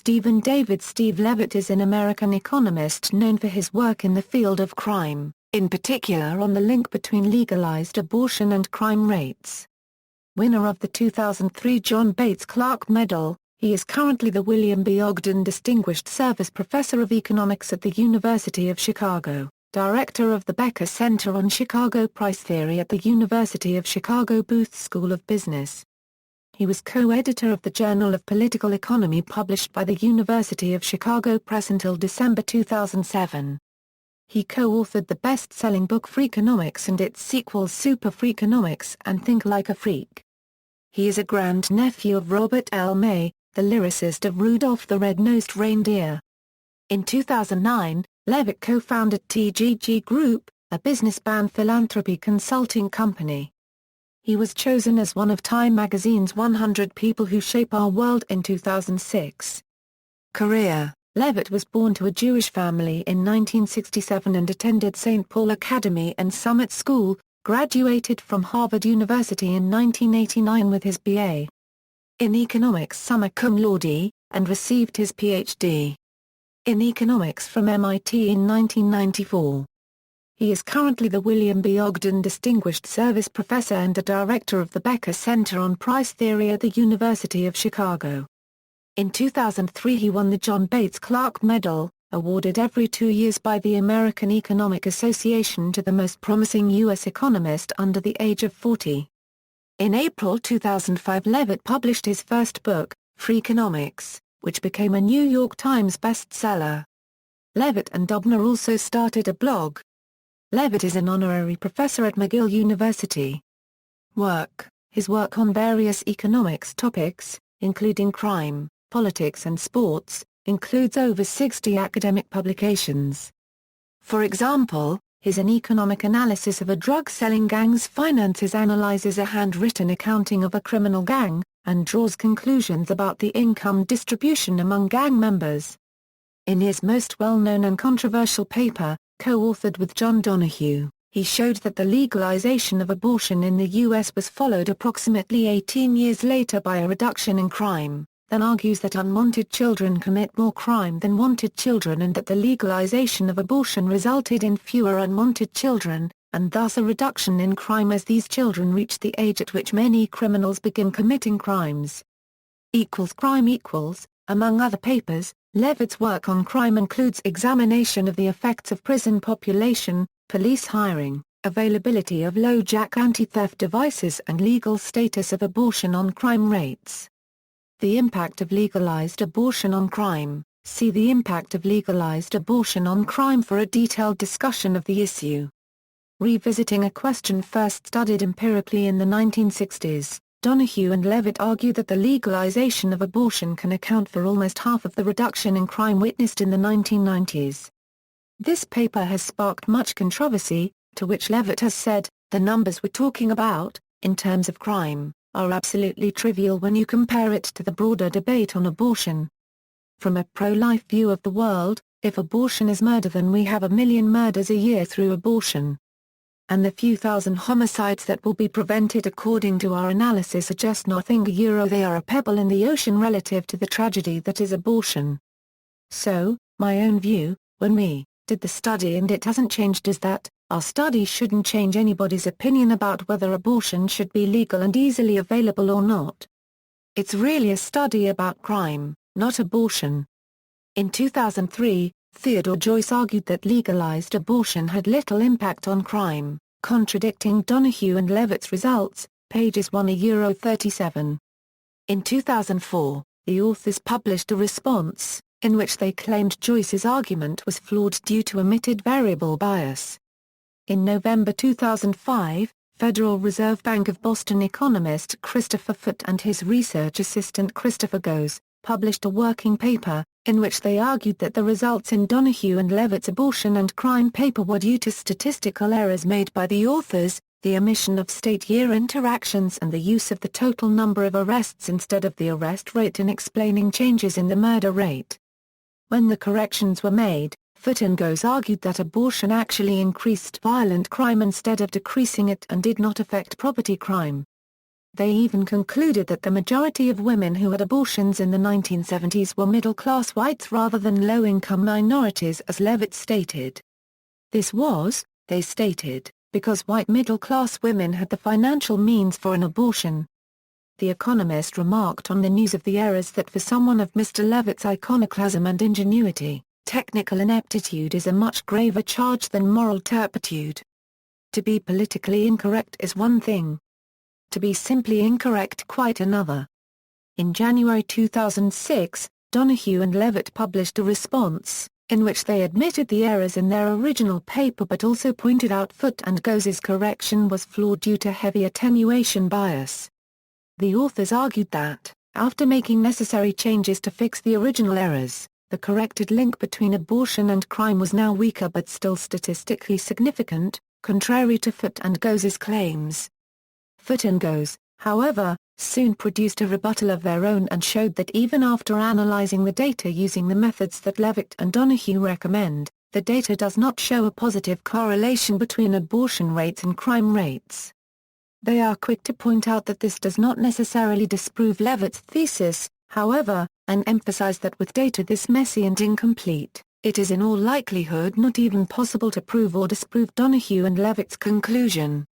Stephen David Steve Levitt is an American economist known for his work in the field of crime, in particular on the link between legalized abortion and crime rates. Winner of the 2003 John Bates Clark Medal, he is currently the William B. Ogden Distinguished Service Professor of Economics at the University of Chicago, Director of the Becker Center on Chicago Price Theory at the University of Chicago Booth School of Business. He was co-editor of the Journal of Political Economy published by the University of Chicago Press until December 2007. He co-authored the best-selling book Freakonomics and its sequels SuperFreakonomics and Think Like a Freak. He is a grand-nephew of Robert L. May, the lyricist of Rudolph the Red-Nosed Reindeer. In 2009, Levitt co-founded TGG Group, a business-band philanthropy consulting company. He was chosen as one of Time magazine's 100 People Who Shape Our World in 2006. Career: Levitt was born to a Jewish family in 1967 and attended St. Paul Academy and Summit School, graduated from Harvard University in 1989 with his B.A. in economics summa cum laude, and received his Ph.D. in economics from MIT in 1994. He is currently the William B. Ogden Distinguished Service Professor and a Director of the Becker Center on Price Theory at the University of Chicago. In 2003 he won the John Bates Clark Medal, awarded every 2 years by the American Economic Association to the most promising U.S. economist under the age of 40. In April 2005 Levitt published his first book, Freakonomics, which became a New York Times bestseller. Levitt and Dobner also started a blog. Levitt is an honorary professor at McGill University. His work on various economics topics, including crime, politics and sports, includes over 60 academic publications. For example, his An Economic Analysis of a Drug-Selling Gang's Finances analyzes a handwritten accounting of a criminal gang, and draws conclusions about the income distribution among gang members. In his most well-known and controversial paper, co-authored with John Donahue, he showed that the legalization of abortion in the U.S. was followed approximately 18 years later by a reduction in crime, then argues that unwanted children commit more crime than wanted children and that the legalization of abortion resulted in fewer unwanted children, and thus a reduction in crime as these children reach the age at which many criminals begin committing crimes. Crime equals, among other papers, Levitt's work on crime includes examination of the effects of prison population, police hiring, availability of low-jack anti-theft devices and legal status of abortion on crime rates. The impact of legalized abortion on crime. See the impact of legalized abortion on crime for a detailed discussion of the issue. Revisiting a question first studied empirically in the 1960s, Donahue and Levitt argue that the legalization of abortion can account for almost half of the reduction in crime witnessed in the 1990s. This paper has sparked much controversy, to which Levitt has said, "The numbers we're talking about, in terms of crime, are absolutely trivial when you compare it to the broader debate on abortion. From a pro-life view of the world, if abortion is murder then we have 1 million murders a year through abortion. And the few thousand homicides that will be prevented according to our analysis are just nothing. They are a pebble in the ocean relative to the tragedy that is abortion." So, my own view, when we did the study and it hasn't changed, is that our study shouldn't change anybody's opinion about whether abortion should be legal and easily available or not. It's really a study about crime, not abortion. In 2003, Theodore Joyce argued that legalized abortion had little impact on crime, contradicting Donahue and Levitt's results, pages 1-37. In 2004, the authors published a response, in which they claimed Joyce's argument was flawed due to omitted variable bias. In November 2005, Federal Reserve Bank of Boston economist Christopher Foote and his research assistant Christopher Goes published a working paper, in which they argued that the results in Donahue and Levitt's abortion and crime paper were due to statistical errors made by the authors, the omission of state-year interactions and the use of the total number of arrests instead of the arrest rate in explaining changes in the murder rate. When the corrections were made, Foote and Goes argued that abortion actually increased violent crime instead of decreasing it and did not affect property crime. They even concluded that the majority of women who had abortions in the 1970s were middle-class whites rather than low-income minorities, as Levitt stated. This was, they stated, because white middle-class women had the financial means for an abortion. The Economist remarked on the news of the errors that for someone of Mr. Levitt's iconoclasm and ingenuity, technical ineptitude is a much graver charge than moral turpitude. To be politically incorrect is one thing. To be simply incorrect quite another. In January 2006, Donahue and Levitt published a response, in which they admitted the errors in their original paper but also pointed out Foot and Goes' correction was flawed due to heavy attenuation bias. The authors argued that, after making necessary changes to fix the original errors, the corrected link between abortion and crime was now weaker but still statistically significant, contrary to Foot and Goes' claims. Foot and Goes, however, soon produced a rebuttal of their own and showed that even after analyzing the data using the methods that Levitt and Donahue recommend, the data does not show a positive correlation between abortion rates and crime rates. They are quick to point out that this does not necessarily disprove Levitt's thesis, however, and emphasize that with data this messy and incomplete, it is in all likelihood not even possible to prove or disprove Donahue and Levitt's conclusion.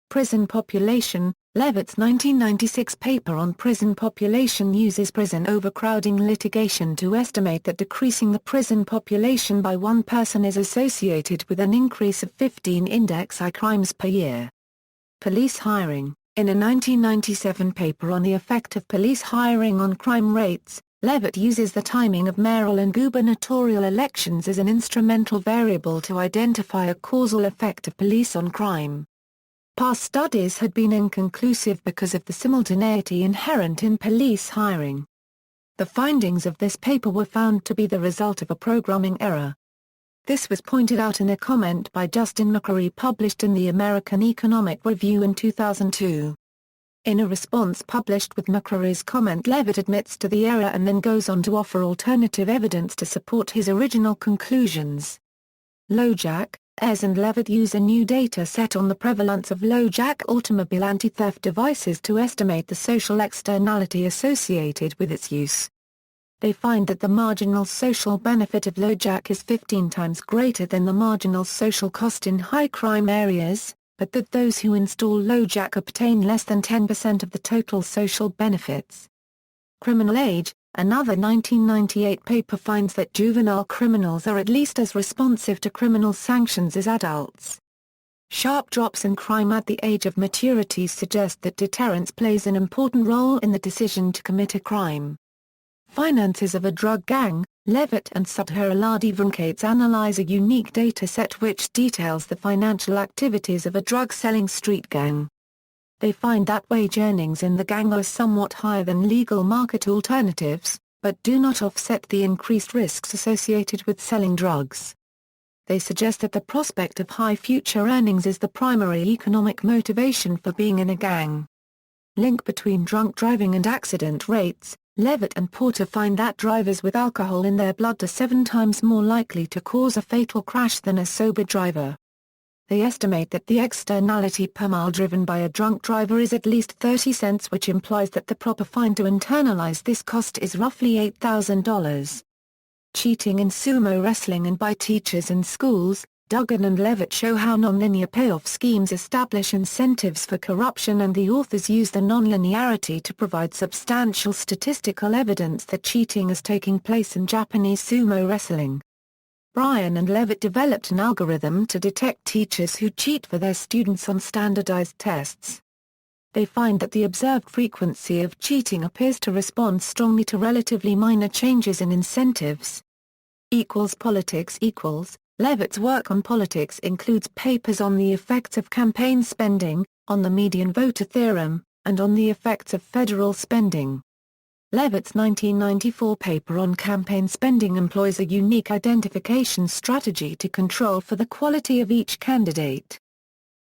Prison population. Levitt's 1996 paper on prison population uses prison overcrowding litigation to estimate that decreasing the prison population by one person is associated with an increase of 15 Index I crimes per year. Police hiring. In a 1997 paper on the effect of police hiring on crime rates, Levitt uses the timing of mayoral and gubernatorial elections as an instrumental variable to identify a causal effect of police on crime. Past studies had been inconclusive because of the simultaneity inherent in police hiring. The findings of this paper were found to be the result of a programming error. This was pointed out in a comment by Justin McCurry published in the American Economic Review in 2002. In a response published with McCurry's comment, Levitt admits to the error and then goes on to offer alternative evidence to support his original conclusions. LoJack. Ayres and Levitt use a new data set on the prevalence of LoJack automobile anti-theft devices to estimate the social externality associated with its use. They find that the marginal social benefit of LoJack is 15 times greater than the marginal social cost in high-crime areas, but that those who install LoJack obtain less than 10% of the total social benefits. Criminal age. Another 1998 paper finds that juvenile criminals are at least as responsive to criminal sanctions as adults. Sharp drops in crime at the age of maturity suggest that deterrence plays an important role in the decision to commit a crime. Finances of a drug gang. Levitt and Sudhar analyze a unique data set which details the financial activities of a drug-selling street gang. They find that wage earnings in the gang are somewhat higher than legal market alternatives, but do not offset the increased risks associated with selling drugs. They suggest that the prospect of high future earnings is the primary economic motivation for being in a gang. Link between drunk driving and accident rates. Levitt and Porter find that drivers with alcohol in their blood are 7 times more likely to cause a fatal crash than a sober driver. They estimate that the externality per mile driven by a drunk driver is at least 30 cents, which implies that the proper fine to internalize this cost is roughly $8,000. Cheating in sumo wrestling and by teachers in schools. Duggan and Levitt show how nonlinear payoff schemes establish incentives for corruption, and the authors use the nonlinearity to provide substantial statistical evidence that cheating is taking place in Japanese sumo wrestling. Bryan and Levitt developed an algorithm to detect teachers who cheat for their students on standardized tests. They find that the observed frequency of cheating appears to respond strongly to relatively minor changes in incentives. Politics. Levitt's work on politics includes papers on the effects of campaign spending, on the median voter theorem, and on the effects of federal spending. Levitt's 1994 paper on campaign spending employs a unique identification strategy to control for the quality of each candidate.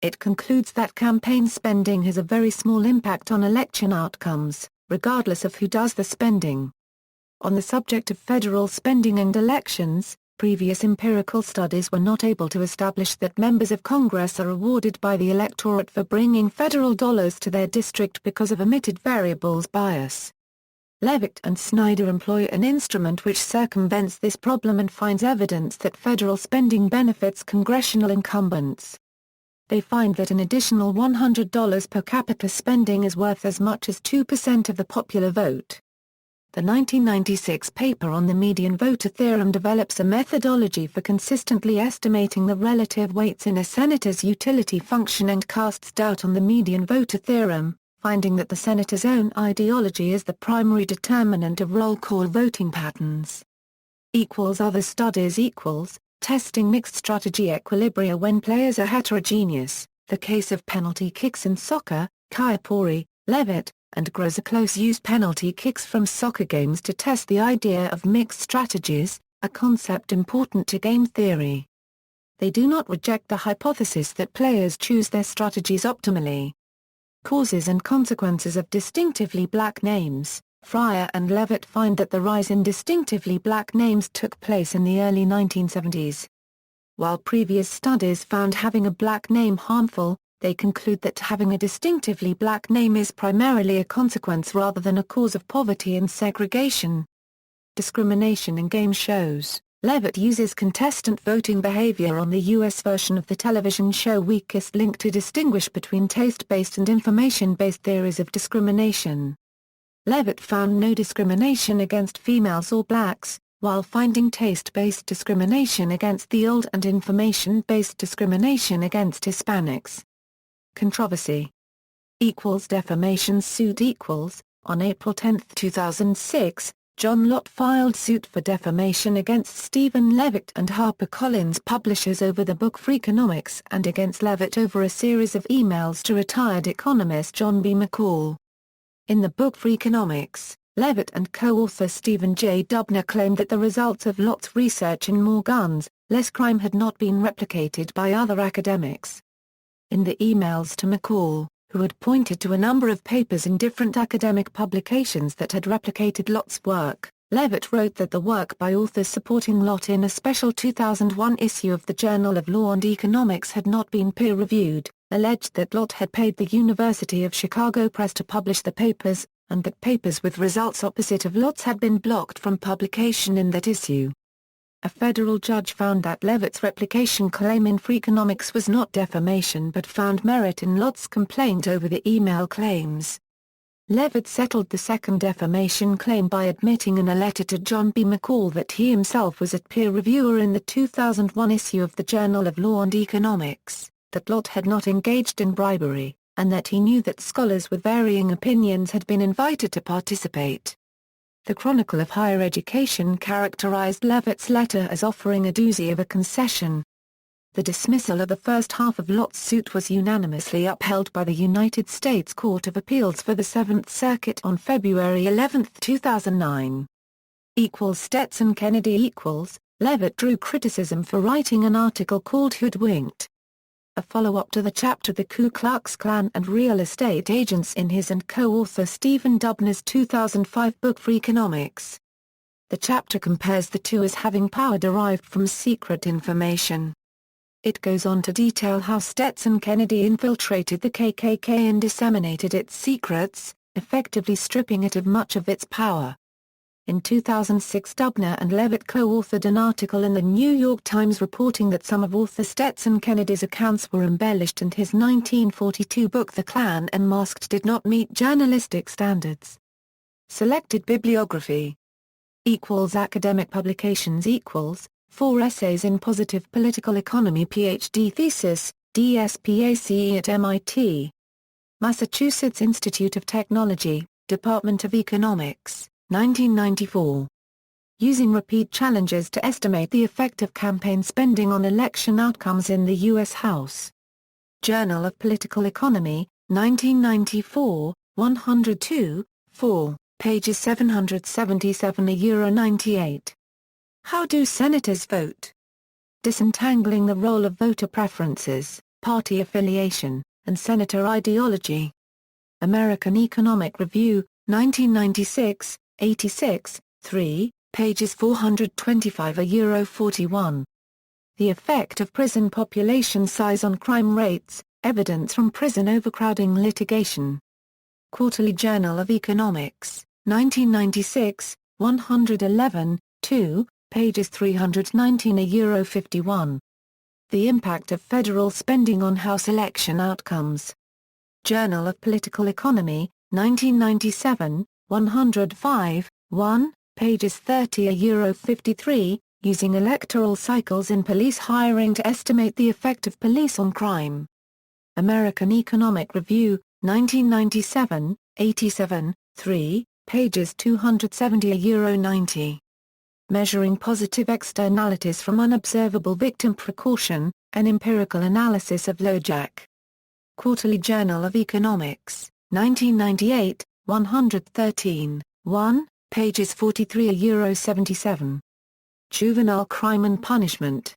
It concludes that campaign spending has a very small impact on election outcomes, regardless of who does the spending. On the subject of federal spending and elections, Previous empirical studies were not able to establish that members of Congress are rewarded by the electorate for bringing federal dollars to their district because of omitted variables bias. Levitt and Snyder employ an instrument which circumvents this problem and finds evidence that federal spending benefits congressional incumbents. They find that an additional $100 per capita spending is worth as much as 2% of the popular vote. The 1996 paper on the median voter theorem develops a methodology for consistently estimating the relative weights in a senator's utility function and casts doubt on the median voter theorem, finding that the senator's own ideology is the primary determinant of roll call voting patterns. Other studies testing mixed strategy equilibria when players are heterogeneous, the case of penalty kicks in soccer, Kayapori, Levitt, and Groseclose use penalty kicks from soccer games to test the idea of mixed strategies, a concept important to game theory. They do not reject the hypothesis that players choose their strategies optimally. Causes and consequences of distinctively black names. Fryer and Levitt find that the rise in distinctively black names took place in the early 1970s. While previous studies found having a black name harmful, they conclude that having a distinctively black name is primarily a consequence rather than a cause of poverty and segregation. Discrimination in game shows. Levitt uses contestant voting behavior on the U.S. version of the television show Weakest Link to distinguish between taste-based and information-based theories of discrimination. Levitt found no discrimination against females or blacks, while finding taste-based discrimination against the old and information-based discrimination against Hispanics. Controversy. Defamation suit On April 10, 2006, John Lott filed suit for defamation against Stephen Levitt and HarperCollins publishers over the book Freakonomics and against Levitt over a series of emails to retired economist John B. McCall. In the book Freakonomics, Levitt and co-author Stephen J. Dubner claimed that the results of Lott's research in More Guns, Less Crime had not been replicated by other academics. In the emails to McCall, who had pointed to a number of papers in different academic publications that had replicated Lott's work, Levitt wrote that the work by authors supporting Lott in a special 2001 issue of the Journal of Law and Economics had not been peer-reviewed, alleged that Lott had paid the University of Chicago Press to publish the papers, and that papers with results opposite of Lott's had been blocked from publication in that issue. A federal judge found that Levitt's replication claim in Freakonomics was not defamation but found merit in Lott's complaint over the email claims. Levitt settled the second defamation claim by admitting in a letter to John B. McCall that he himself was a peer reviewer in the 2001 issue of the Journal of Law and Economics, that Lott had not engaged in bribery, and that he knew that scholars with varying opinions had been invited to participate. The Chronicle of Higher Education characterized Levitt's letter as offering a doozy of a concession. The dismissal of the first half of Lott's suit was unanimously upheld by the United States Court of Appeals for the Seventh Circuit on February 11, 2009. Stetson Kennedy Levitt drew criticism for writing an article called Hoodwinked, a follow-up to the chapter The Ku Klux Klan and Real Estate Agents in his and co-author Stephen Dubner's 2005 book Freakonomics. The chapter compares the two as having power derived from secret information. It goes on to detail how Stetson Kennedy infiltrated the KKK and disseminated its secrets, effectively stripping it of much of its power. In 2006, Dubner and Levitt co-authored an article in the New York Times reporting that some of author Stetson Kennedy's accounts were embellished and his 1942 book The Klan Unmasked did not meet journalistic standards. Selected bibliography. Academic publications 4 essays in Positive Political Economy PhD thesis, DSPACE at MIT. Massachusetts Institute of Technology, Department of Economics. 1994. Using repeat challenges to estimate the effect of campaign spending on election outcomes in the U.S. House. Journal of Political Economy, 1994, 102, 4, pages 777-98. How do senators vote? Disentangling the role of voter preferences, party affiliation, and senator ideology. American Economic Review, 1996, 86, 3, pages 425–41. The effect of prison population size on crime rates, evidence from prison overcrowding litigation. Quarterly Journal of Economics, 1996, 111, 2, pages 319–51. The impact of federal spending on House election outcomes. Journal of Political Economy, 1997, 105, 1, pages 30–53, using electoral cycles in police hiring to estimate the effect of police on crime. American Economic Review, 1997, 87, 3, pages 270–90. Measuring Positive Externalities from Unobservable Victim Precaution, an Empirical Analysis of LoJack. Quarterly Journal of Economics, 1998, 113, 1, pages 43–77. Juvenile Crime and Punishment.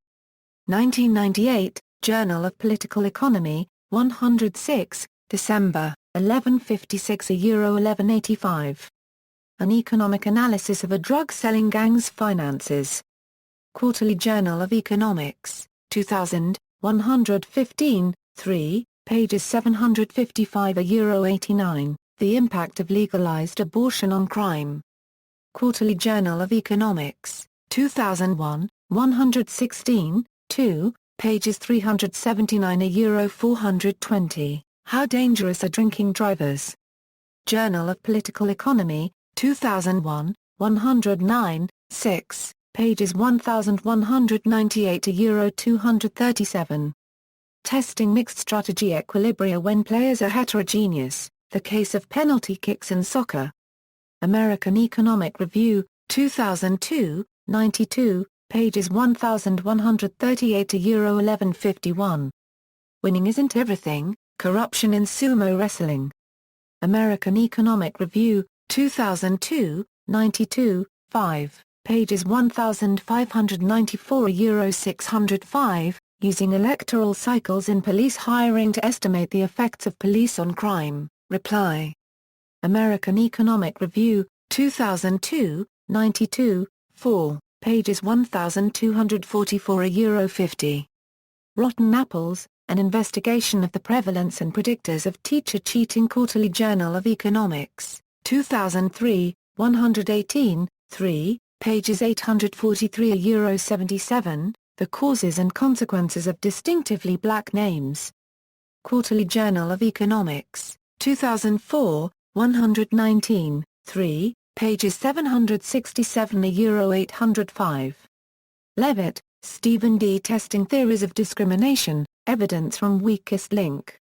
1998, Journal of Political Economy, 106, December, 1156–1185. An Economic Analysis of a Drug-Selling Gang's Finances. Quarterly Journal of Economics, 2000, 115, 3, pages 755–89. The Impact of Legalized Abortion on Crime. Quarterly Journal of Economics, 2001, 116, 2, pages 379–420. How Dangerous Are Drinking Drivers? Journal of Political Economy, 2001, 109, 6, pages 1198–237. Testing Mixed Strategy Equilibria When Players Are Heterogeneous, The Case of Penalty Kicks in Soccer. American Economic Review, 2002, 92, pages 1138–1151. Winning Isn't Everything, Corruption in Sumo Wrestling. American Economic Review, 2002, 92, 5, pages 1594–605, Using Electoral Cycles in Police Hiring to Estimate the Effects of Police on Crime, Reply. American Economic Review, 2002, 92, 4, pages 1244–50. Rotten Apples, An Investigation of the Prevalence and Predictors of Teacher Cheating. Quarterly Journal of Economics, 2003, 118, 3, pages 843–77, The Causes and Consequences of Distinctively Black Names. Quarterly Journal of Economics, 2004, 119, 3, pages 767–805. Levitt, Stephen D. Testing Theories of Discrimination, Evidence from Weakest Link.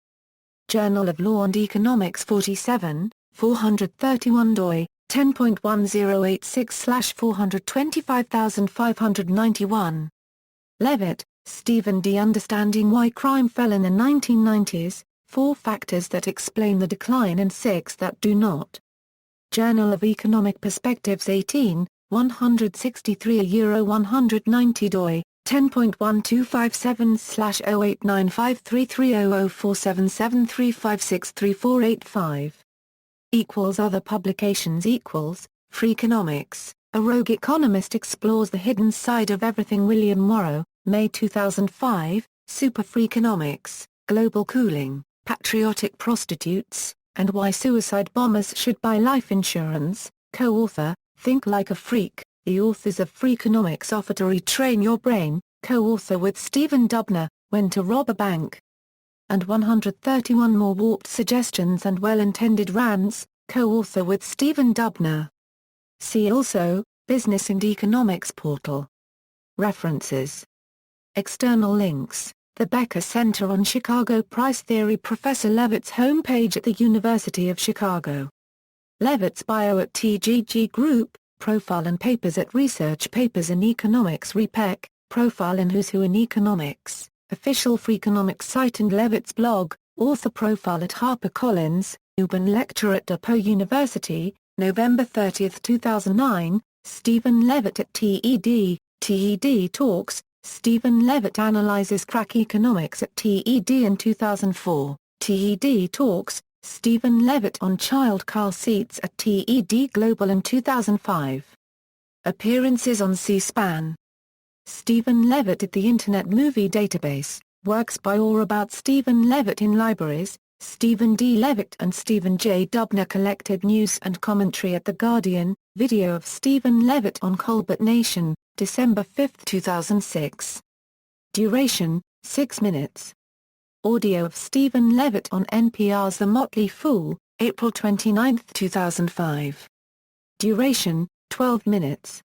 Journal of Law and Economics 47, 431 doi, 10.1086/425591. Levitt, Stephen D. Understanding Why Crime Fell in the 1990s, 4 Factors That Explain the Decline and 6 That Do Not. Journal of Economic Perspectives 18, 163–190 doi, 10.1257/089533004773563485. Other publications Freakonomics, A Rogue Economist Explores the Hidden Side of Everything. William Morrow, May 2005, SuperFreakonomics, Global Cooling, Patriotic Prostitutes, and Why Suicide Bombers Should Buy Life Insurance, co-author, Think Like a Freak. The authors of Freakonomics offer to retrain your brain, co-author with Stephen Dubner, When to Rob a Bank. And 131 More Warped Suggestions and Well-Intended Rants, co-author with Stephen Dubner. See also, Business and Economics Portal. References. External links, the Becker Center on Chicago Price Theory. Professor Levitt's homepage at the University of Chicago. Levitt's bio at TGG Group, profile and papers at Research Papers in Economics. RePEC, profile in Who's Who in Economics, official Freakonomics site and Levitt's blog, author profile at HarperCollins, Ubben Lecture at DePauw University, November 30, 2009, Stephen Levitt at TED, TED Talks, Stephen Levitt analyzes crack economics at TED in 2004, TED Talks, Stephen Levitt on child car seats at TED Global in 2005. Appearances on C-SPAN. Stephen Levitt at the Internet Movie Database, works by or about Stephen Levitt in libraries. Stephen D. Levitt and Stephen J. Dubner collected news and commentary at The Guardian. Video of Stephen Levitt on Colbert Nation, December 5, 2006. Duration, 6 minutes. Audio of Stephen Levitt on NPR's The Motley Fool, April 29, 2005. Duration, 12 minutes.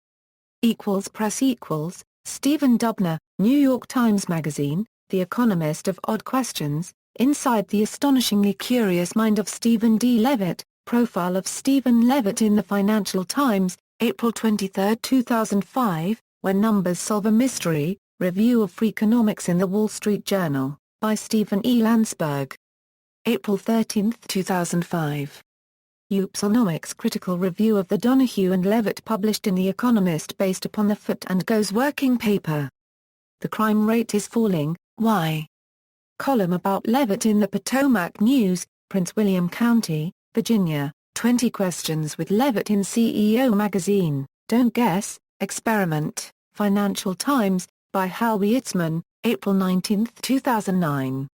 Press =, Stephen Dubner, New York Times Magazine, The Economist of Odd Questions, Inside the Astonishingly Curious Mind of Stephen D. Levitt, Profile of Stephen Levitt in the Financial Times, April 23, 2005, When Numbers Solve a Mystery, Review of Freakonomics in the Wall Street Journal, by Stephen E. Landsberg. April 13, 2005. Upsonomics Critical Review of the Donohue and Levitt published in The Economist based upon the Foot and Goes working paper. The Crime Rate is Falling, Why? Column about Levitt in the Potomac News, Prince William County, Virginia, 20 Questions with Levitt in CEO Magazine, Don't Guess, Experiment, Financial Times, by Howie Itzman, April 19, 2009.